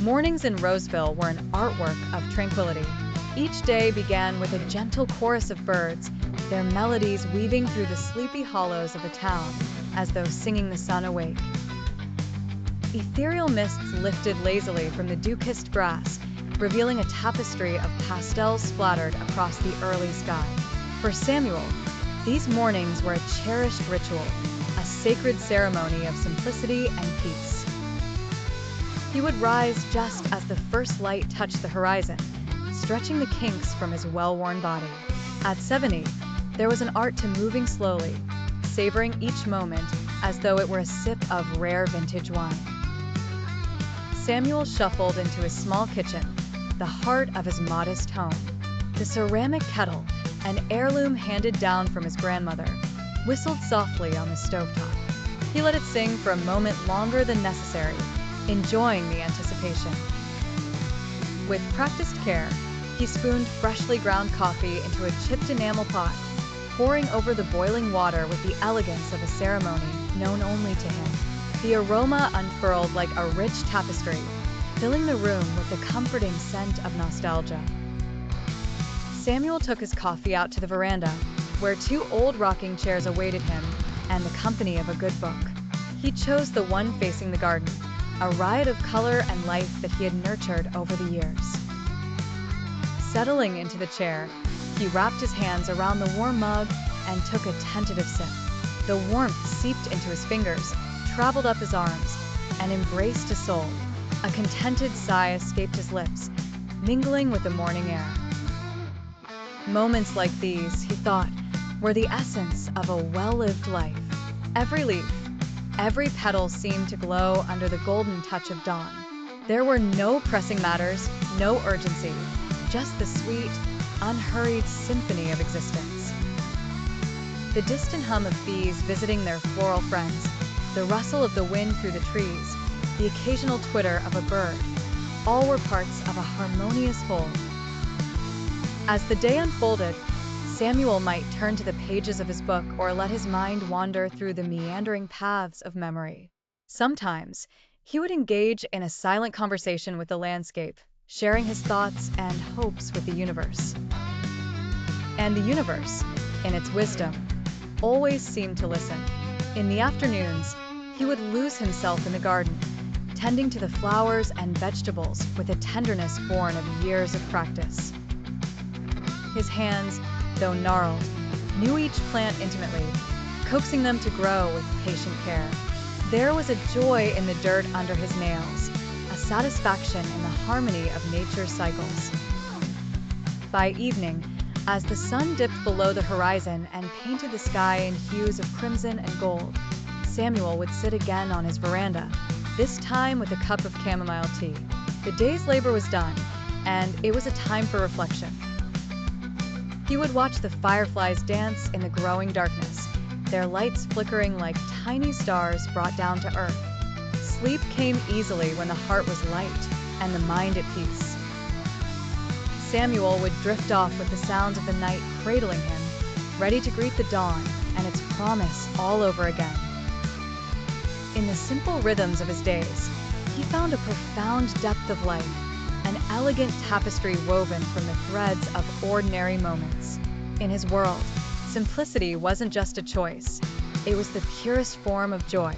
Mornings in Roseville were an artwork of tranquility. Each day began with a gentle chorus of birds, their melodies weaving through the sleepy hollows of the town, as though singing the sun awake. Ethereal mists lifted lazily from the dew-kissed grass, revealing a tapestry of pastels splattered across the early sky. For Samuel, these mornings were a cherished ritual, a sacred ceremony of simplicity and peace. He would rise just as the first light touched the horizon, stretching the kinks from his well-worn body. At 70, there was an art to moving slowly, savoring each moment as though it were a sip of rare vintage wine. Samuel shuffled into his small kitchen, the heart of his modest home. The ceramic kettle, an heirloom handed down from his grandmother, whistled softly on the stovetop. He let it sing for a moment longer than necessary, enjoying the anticipation. With practiced care, he spooned freshly ground coffee into a chipped enamel pot, pouring over the boiling water with the elegance of a ceremony known only to him. The aroma unfurled like a rich tapestry, filling the room with the comforting scent of nostalgia. Samuel took his coffee out to the veranda, where two old rocking chairs awaited him and the company of a good book. He chose the one facing the garden, a riot of color and life that he had nurtured over the years. Settling into the chair, he wrapped his hands around the warm mug and took a tentative sip. The warmth seeped into his fingers, traveled up his arms, and embraced his soul. A contented sigh escaped his lips, mingling with the morning air. Moments like these, he thought, were the essence of a well-lived life. Every leaf, every petal seemed to glow under the golden touch of dawn. There were no pressing matters, no urgency, just the sweet, unhurried symphony of existence. The distant hum of bees visiting their floral friends, the rustle of the wind through the trees, the occasional twitter of a bird, all were parts of a harmonious whole. As the day unfolded, Samuel might turn to the pages of his book or let his mind wander through the meandering paths of memory. Sometimes, he would engage in a silent conversation with the landscape, sharing his thoughts and hopes with the universe. And the universe, in its wisdom, always seemed to listen. In the afternoons, he would lose himself in the garden, tending to the flowers and vegetables with a tenderness born of years of practice. His hands, though gnarled, knew each plant intimately, coaxing them to grow with patient care. There was a joy in the dirt under his nails, a satisfaction in the harmony of nature's cycles. By evening, as the sun dipped below the horizon and painted the sky in hues of crimson and gold, Samuel would sit again on his veranda, this time with a cup of chamomile tea. The day's labor was done, and it was a time for reflection. He would watch the fireflies dance in the growing darkness, their lights flickering like tiny stars brought down to earth. Sleep came easily when the heart was light and the mind at peace. Samuel would drift off with the sounds of the night cradling him, ready to greet the dawn and its promise all over again. In the simple rhythms of his days, he found a profound depth of life, an elegant tapestry woven from the threads of ordinary moments. In his world, simplicity wasn't just a choice, it was the purest form of joy.